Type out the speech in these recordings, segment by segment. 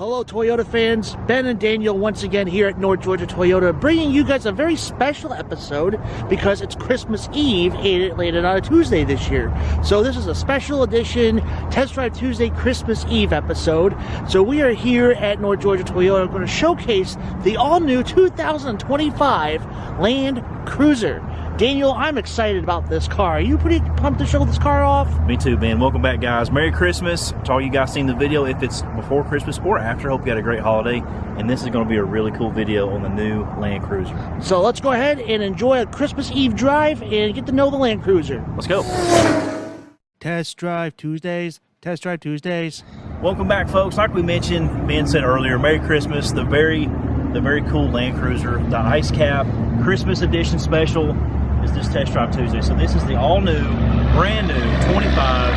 Hello Toyota fans, Ben and Daniel once again here at North Georgia Toyota, bringing you guys a very special episode because it's Christmas Eve landed on a Tuesday this year. So this is a special edition Test Drive Tuesday Christmas Eve episode. So we are here at North Georgia Toyota going to showcase the all-new 2025 Land Cruiser. Daniel, I'm excited about this car. Are you pretty pumped to show this car off? Me too, Ben. Welcome back, guys. Merry Christmas to all you guys seen the video. If it's before Christmas or after, hope you had a great holiday. And this is going to be a really cool video on the new Land Cruiser. So let's go ahead and enjoy a Christmas Eve drive and get to know the Land Cruiser. Let's go. Test Drive Tuesdays. Test Drive Tuesdays. Welcome back, folks. Like we mentioned, Ben said earlier, Merry Christmas. The very cool Land Cruiser, the Ice Cap Christmas Edition Special is this Test Drive Tuesday. So this is the all-new, brand new 25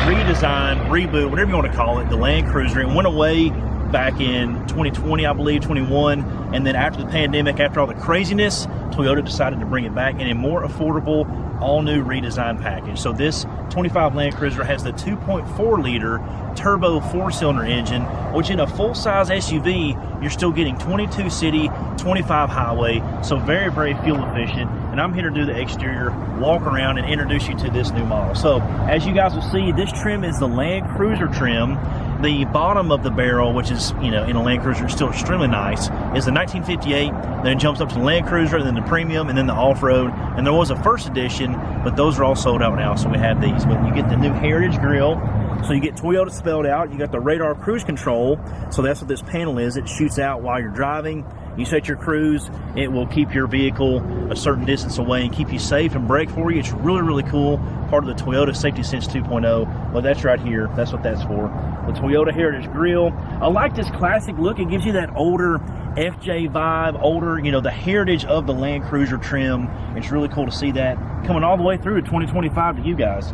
redesign, reboot, whatever you want to call it, the Land Cruiser. It went away back in 2020, I believe, 21, and then after the pandemic, after all the craziness, Toyota decided to bring it back in a more affordable, all-new redesigned package. So this 25 Land Cruiser has the 2.4-liter turbo 4-cylinder engine, which in a full-size SUV, you're still getting 22 city, 25 highway, so very, very fuel efficient. And I'm here to do the exterior, walk around, and introduce you to this new model. So as you guys will see, this trim is the Land Cruiser trim. The bottom of the barrel, which is, you know, in a Land Cruiser, still extremely nice, is the 1958. Then it jumps up to the Land Cruiser, then the Premium, and then the Off-Road. And there was a first edition, but those are all sold out now, so we have these. But you get the new Heritage grille, so you get Toyota spelled out. You got the radar cruise control, so that's what this panel is. It shoots out while you're driving. You set your cruise, it will keep your vehicle a certain distance away and keep you safe and brake for you. It's really, really cool. Part of the Toyota Safety Sense 2.0. Well, that's right here. That's what that's for. The Toyota Heritage Grille. I like this classic look. It gives you that older FJ vibe, older, you know, the heritage of the Land Cruiser trim. It's really cool to see that coming all the way through to 2025 to you guys.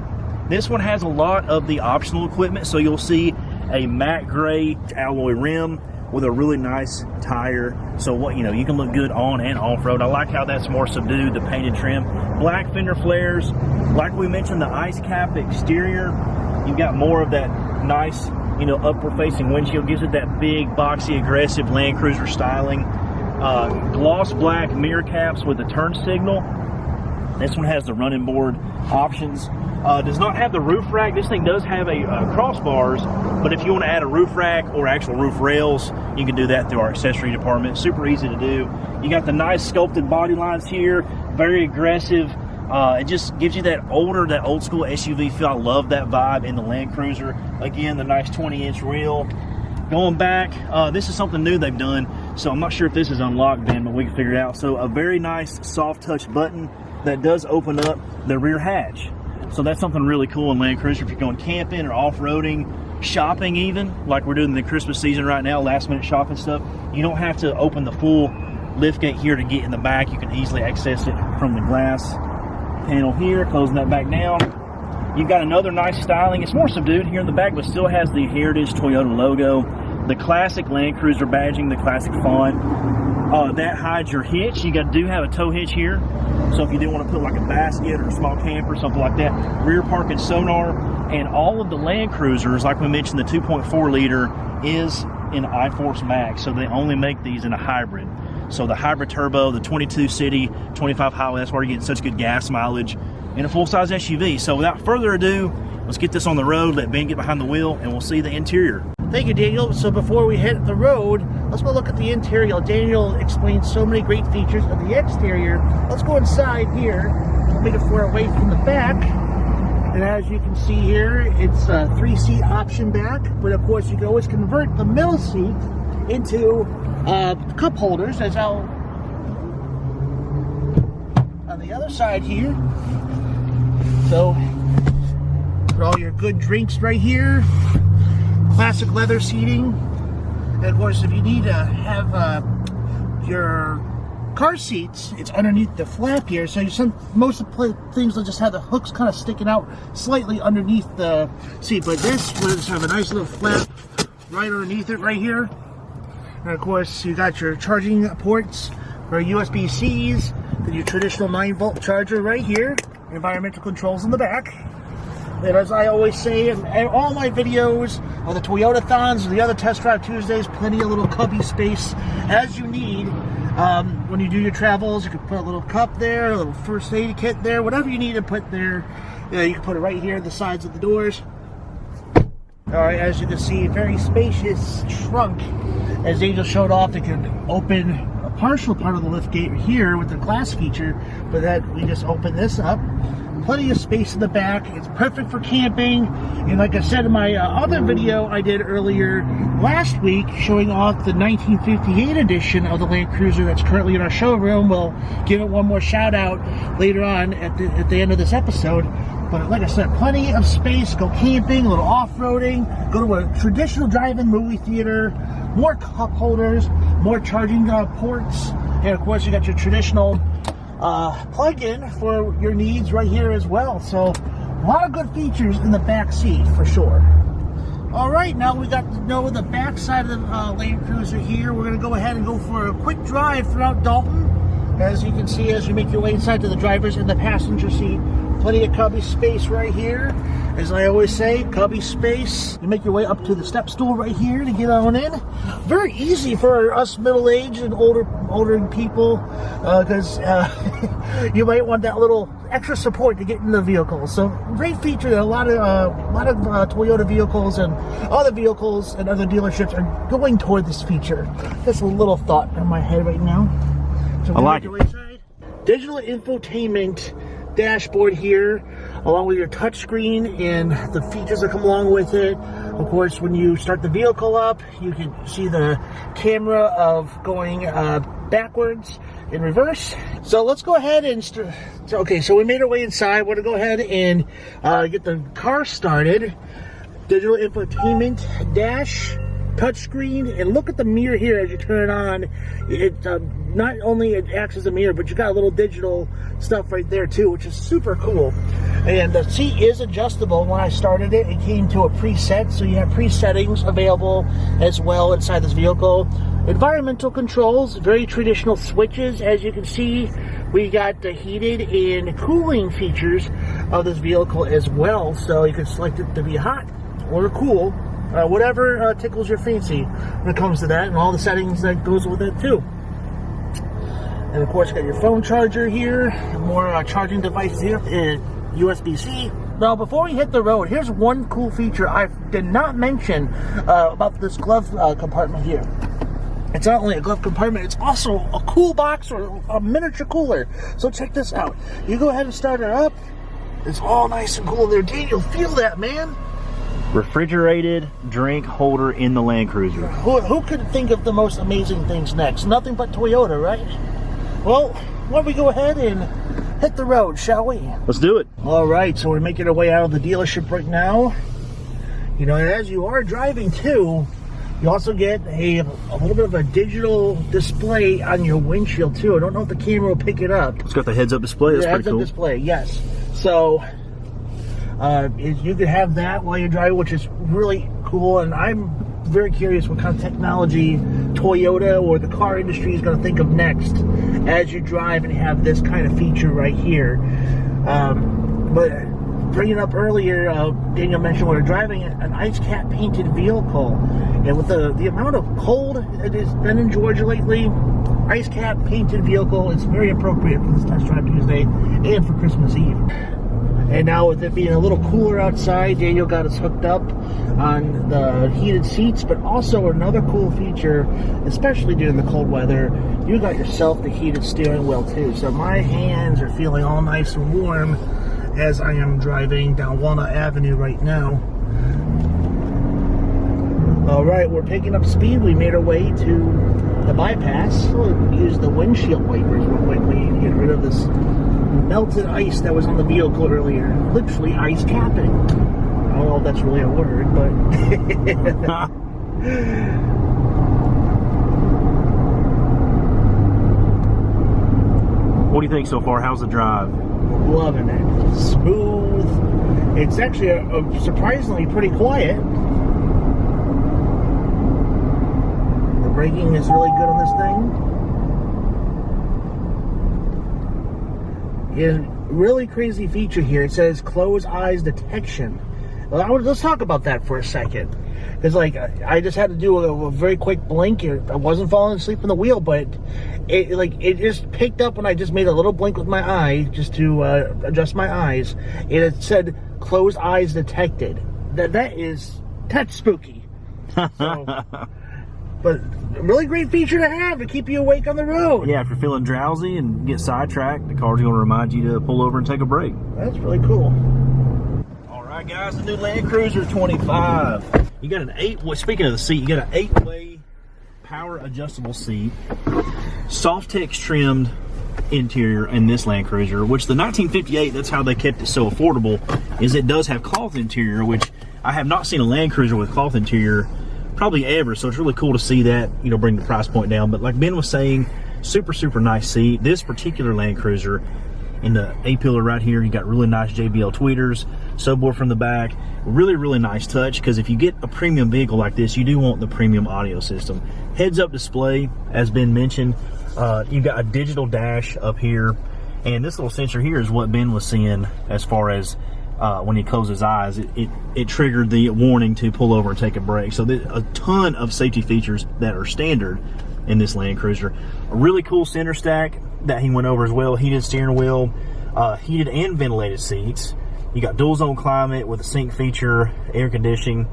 This one has a lot of the optional equipment, so you'll see a matte gray alloy rim with a really nice tire, so what, you know, you can look good on and off-road. I like how that's more subdued, the painted trim. Black fender flares, like we mentioned, the Ice Cap exterior. You've got more of that nice, you know, upward-facing windshield. Gives it that big, boxy, aggressive Land Cruiser styling. Gloss black mirror caps with the turn signal. This one has the running board options. Does not have the roof rack. This thing does have a crossbars, but if you want to add a roof rack or actual roof rails, you can do that through our accessory department. Super easy to do. You got the nice sculpted body lines here, very aggressive. It just gives you that older, that old school SUV feel. I love that vibe in the Land Cruiser. Again, the nice 20-inch wheel. Going back, this is something new they've done, so I'm not sure if this is unlocked, Ben, but we can figure it out. So a very nice soft touch button that does open up the rear hatch. So that's something really cool in Land Cruiser if you're going camping or off-roading, shopping even, like we're doing in the Christmas season right now, last-minute shopping stuff. You don't have to open the full liftgate here to get in the back. You can easily access it from the glass panel here, closing that back down. You've got another nice styling. It's more subdued here in the back, but still has the Heritage Toyota logo, the classic Land Cruiser badging, the classic font. That hides your hitch. You do have a tow hitch here, so if you do want to put like a basket or a small camper, something like that. Rear parking sonar, and all of the Land Cruisers, like we mentioned, the 2.4 liter is in iForce Max, so they only make these in a hybrid. So the hybrid turbo, the 22 city, 25 highway, that's why you're getting such good gas mileage in a full-size SUV. So without further ado, let's get this on the road, let Ben get behind the wheel, and we'll see the interior. Thank you, Daniel. So before we hit the road, let's go look at the interior. Daniel explained so many great features of the exterior. Let's go inside here. I'll make it far away from the back. And as you can see here, it's a 3-seat option back. But of course, you can always convert the middle seat into cup holders. That's how on the other side here. So put all your good drinks right here. Classic leather seating. And of course, if you need to have your car seats, it's underneath the flap here. So most of the things will just have the hooks kind of sticking out slightly underneath the seat. But this will just have a nice little flap right underneath it right here. And of course, you got your charging ports for USB-Cs, then your traditional 9-volt charger right here. Environmental controls in the back. And as I always say in all my videos, or the Toyota-thons, or the other Test Drive Tuesdays, plenty of little cubby space as you need. When you do your travels, you can put a little cup there, a little first aid kit there, whatever you need to put there. You can put it right here at the sides of the doors. Alright, as you can see, very spacious trunk. As Angel showed off, it can open a partial part of the lift gate here with the glass feature, but that we just open this up. Plenty of space in the back. It's perfect for camping. And like I said in my other video I did earlier last week, showing off the 1958 edition of the Land Cruiser that's currently in our showroom. We'll give it one more shout out later on at the end of this episode. But like I said, plenty of space. Go camping, a little off-roading, go to a traditional drive-in movie theater, more cup holders, more charging ports, and of course you got your traditional plug-in for your needs right here as well. So a lot of good features in the back seat for sure. All right, now we got to know the back side of the Land Cruiser here. We're going to go ahead and go for a quick drive throughout Dalton. As you can see, as you make your way inside to the driver's and the passenger seat, plenty of cubby space right here. As I always say, cubby space. You make your way up to the step stool right here to get on in. Very easy for us middle-aged and older people, because you might want that little extra support to get in the vehicle. So great feature that a lot of Toyota vehicles and other vehicles and other dealerships are going toward this feature. Just a little thought in my head right now. So I like it. Digital infotainment dashboard here, along with your touchscreen and the features that come along with it. Of course, when you start the vehicle up, you can see the camera of going backwards in reverse. So let's go ahead and okay, so we made our way inside. We're gonna go ahead and get the car started. Digital infotainment dash, touchscreen, and look at the mirror here as you turn it on. It not only it acts as a mirror, but you got a little digital stuff right there too, which is super cool. And the seat is adjustable. When I started it, it came to a preset, so you have pre-settings available as well inside this vehicle. Environmental controls, very traditional switches. As you can see, we got the heated and cooling features of this vehicle as well, so you can select it to be hot or cool. Whatever tickles your fancy when it comes to that, and all the settings that goes with it too. And of course, you got your phone charger here, more charging devices here, and USB-C. Now, before we hit the road, here's one cool feature I did not mention about this glove compartment here. It's not only a glove compartment, it's also a cool box or a miniature cooler. So check this out. You go ahead and start it up. It's all nice and cool there. Daniel, feel that, man. Refrigerated drink holder in the Land Cruiser. Who could think of the most amazing things next? Nothing but Toyota, right? Well, why don't we go ahead and hit the road, shall we? Let's do it. All right, so we're making our way out of the dealership right now. You know, and as you are driving too, you also get a little bit of a digital display on your windshield too. I don't know if the camera will pick it up. It's got the heads-up display. That's pretty cool. Heads-up display, yes. So you could have that while you're driving, which is really cool. And I'm very curious what kind of technology Toyota or the car industry is going to think of next as you drive and have this kind of feature right here. But bringing up earlier, Daniel mentioned we're driving an ice cap painted vehicle, and with the amount of cold it has been in Georgia lately, ice cap painted vehicle is very appropriate for this Test Drive Tuesday and for Christmas Eve. And now with it being a little cooler outside, Daniel got us hooked up on the heated seats, but also another cool feature, especially during the cold weather, you got yourself the heated steering wheel too. So my hands are feeling all nice and warm as I am driving down Walnut Avenue right now. All right, we're picking up speed. We made our way to the bypass. We'll use the windshield wipers real quickly and get rid of this melted ice that was on the vehicle earlier. Literally ice capping. I don't know if that's really a word, but What do you think so far? How's the drive? Loving it. Smooth. It's actually a surprisingly pretty quiet. The braking is really good on this thing. is really crazy feature here. It says close eyes detection. Well, let's talk about that for a second. Because, like, I just had to do a very quick blink. I wasn't falling asleep on the wheel, but it just picked up when I just made a little blink with my eye just to adjust my eyes. And it said closed eyes detected. That's spooky. So, but really great feature to have to keep you awake on the road. Yeah, if you're feeling drowsy and get sidetracked, the car's going to remind you to pull over and take a break. That's really cool. All right, guys, the new Land Cruiser 25. You got speaking of the seat, you got an 8-way power adjustable seat, Softex trimmed interior in this Land Cruiser, which the 1958, that's how they kept it so affordable, is it does have cloth interior, which I have not seen a Land Cruiser with cloth interior probably ever, so it's really cool to see that, bring the price point down. But like Ben was saying, super nice seat. This particular Land Cruiser, in the A-pillar right here, you got really nice JBL tweeters, subwoofer from the back, really nice touch, because if you get a premium vehicle like this, you do want the premium audio system. Heads-up display, as Ben mentioned. You've got a digital dash up here, and this little sensor here is what Ben was seeing as far as when he closed his eyes, it triggered the warning to pull over and take a break. So there's a ton of safety features that are standard in this Land Cruiser. A really cool center stack that he went over as well. Heated steering wheel, heated and ventilated seats. You got dual zone climate with a sync feature, air conditioning.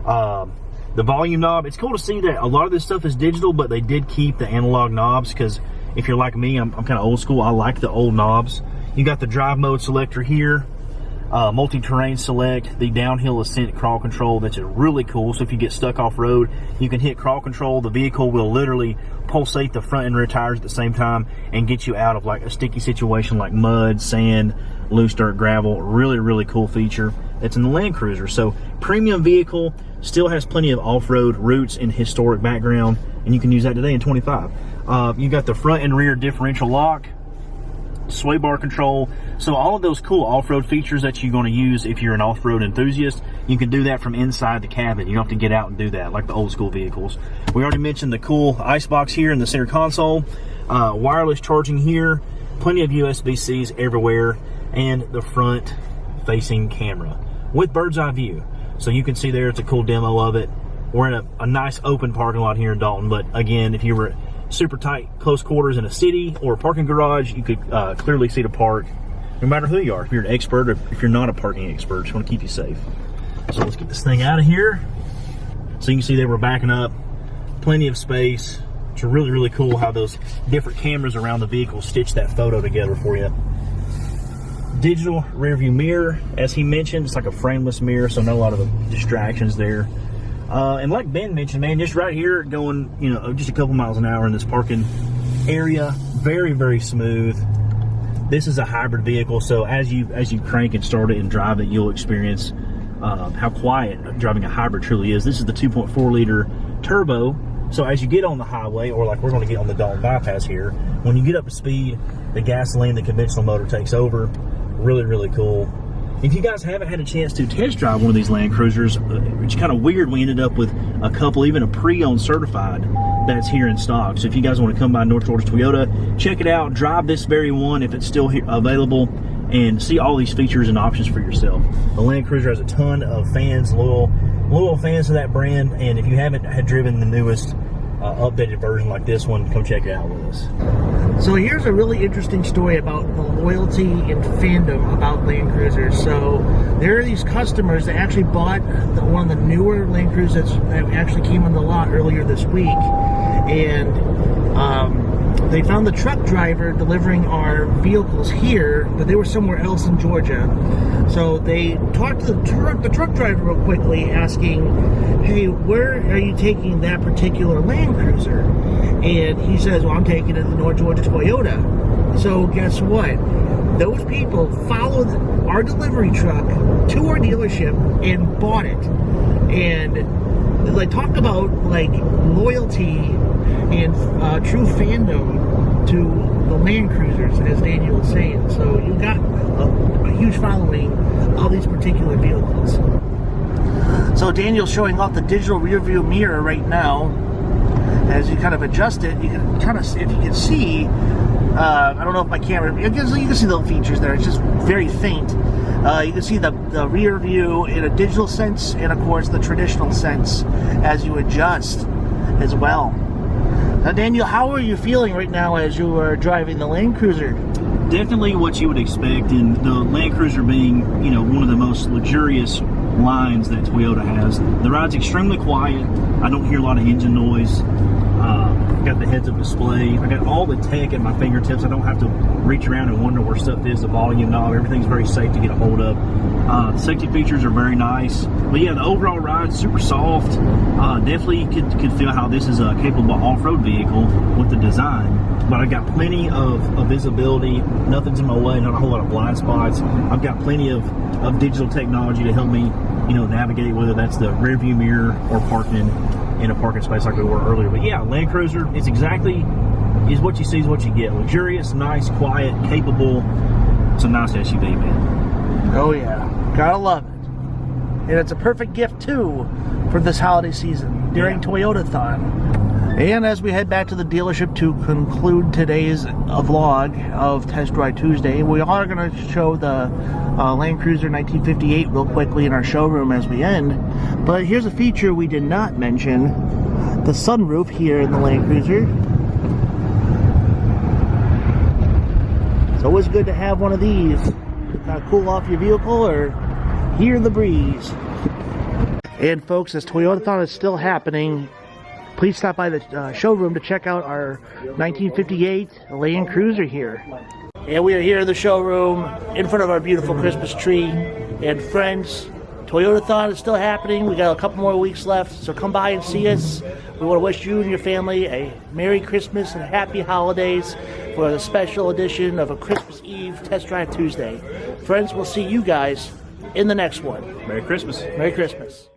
The volume knob, it's cool to see that a lot of this stuff is digital, but they did keep the analog knobs, because if you're like me, I'm kind of old school. I like the old knobs. You got the drive mode selector here. Multi-terrain select, the downhill ascent crawl control. That's really cool. So if you get stuck off-road, you can hit crawl control. The vehicle will literally pulsate the front and rear tires at the same time and get you out of like a sticky situation like mud, sand, loose dirt, gravel. Really cool feature. It's in the Land Cruiser. So premium vehicle, still has plenty of off-road roots and historic background, and you can use that today in 25. You got the front and rear differential lock, sway bar control. So all of those cool off-road features that you're going to use if you're an off-road enthusiast, you can do that from inside the cabin. You don't have to get out and do that like the old school vehicles. We already mentioned the cool ice box here in the center console, wireless charging here, plenty of USB-Cs everywhere, and the front facing camera with bird's eye view. So you can see there, it's a cool demo of it. We're in a nice open parking lot here in Dalton, but again, if you were super tight, close quarters in a city or a parking garage, you could clearly see to park, no matter who you are. If you're an expert or if you're not a parking expert, just want to keep you safe. So let's get this thing out of here. So you can see they were backing up, plenty of space. It's really cool how those different cameras around the vehicle stitch that photo together for you. Digital rear view mirror, as he mentioned, it's like a frameless mirror, so not a lot of distractions there. And like Ben mentioned, man, just right here going, just a couple miles an hour in this parking area, very smooth. This is a hybrid vehicle, so as you crank and start it and drive it, you'll experience how quiet driving a hybrid truly is. This is the 2.4 liter turbo, so as you get on the highway, or like we're going to get on the Dalton bypass here, when you get up to speed, the gasoline, the conventional motor takes over. Really cool. If you guys haven't had a chance to test drive one of these Land Cruisers, it's kind of weird. We ended up with a couple, even a pre-owned certified, that's here in stock. So if you guys want to come by North Georgia Toyota, check it out, drive this very one if it's still available, and see all these features and options for yourself. The Land Cruiser has a ton of fans, loyal fans of that brand, and if you haven't had driven the newest updated version like this one, come check it out with us. So here's a really interesting story about the loyalty and fandom about Land Cruisers. So there are these customers that actually bought one of the newer Land Cruisers that actually came on the lot earlier this week, and they found the truck driver delivering our vehicles here, but they were somewhere else in Georgia. So they talked to the truck driver real quickly, asking, hey, where are you taking that particular Land Cruiser? And he says, well, I'm taking it to North Georgia Toyota. So guess what? Those people followed our delivery truck to our dealership and bought it. And like, talk about like loyalty and true fandom to the Land Cruisers, as Daniel was saying. So you got a huge following of these particular vehicles. So Daniel's showing off the digital rear view mirror right now. As you kind of adjust it, you can kind of, if you can see, I don't know if my camera, you can see the features there. It's just very faint. You can see the rear view in a digital sense, and of course the traditional sense as you adjust as well. Now, Daniel, how are you feeling right now as you are driving the Land Cruiser? Definitely what you would expect, in the Land Cruiser being, one of the most luxurious lines that Toyota has. The ride's extremely quiet. I don't hear a lot of engine noise. Got the heads-up display. I got all the tech at my fingertips. I don't have to reach around and wonder where stuff is, the volume knob. Everything's very safe to get a hold of. The safety features are very nice. But yeah, the overall ride's super soft. Definitely could feel how this is a capable off-road vehicle with the design. But I've got plenty of visibility. Nothing's in my way, not a whole lot of blind spots. I've got plenty of digital technology to help me, navigate, whether that's the rear view mirror or parking in a parking space like we were earlier. But yeah, Land Cruiser, is what you see is what you get. Luxurious, nice, quiet, capable. It's a nice SUV, man. Oh yeah, gotta love it. And it's a perfect gift too for this holiday season during Toyotathon. And as we head back to the dealership to conclude today's vlog of Test Drive Tuesday, we are going to show the Land Cruiser 1958 real quickly in our showroom as we end. But here's a feature we did not mention: the sunroof here in the Land Cruiser. It's always good to have one of these to kind of cool off your vehicle or hear the breeze. And folks, as Toyotathon is still happening, please stop by the showroom to check out our 1958 Land Cruiser here. And we are here in the showroom in front of our beautiful Christmas tree. And friends, Toyotathon is still happening. We got a couple more weeks left, so come by and see us. We want to wish you and your family a Merry Christmas and Happy Holidays for the special edition of a Christmas Eve Test Drive Tuesday. Friends, we'll see you guys in the next one. Merry Christmas. Merry Christmas.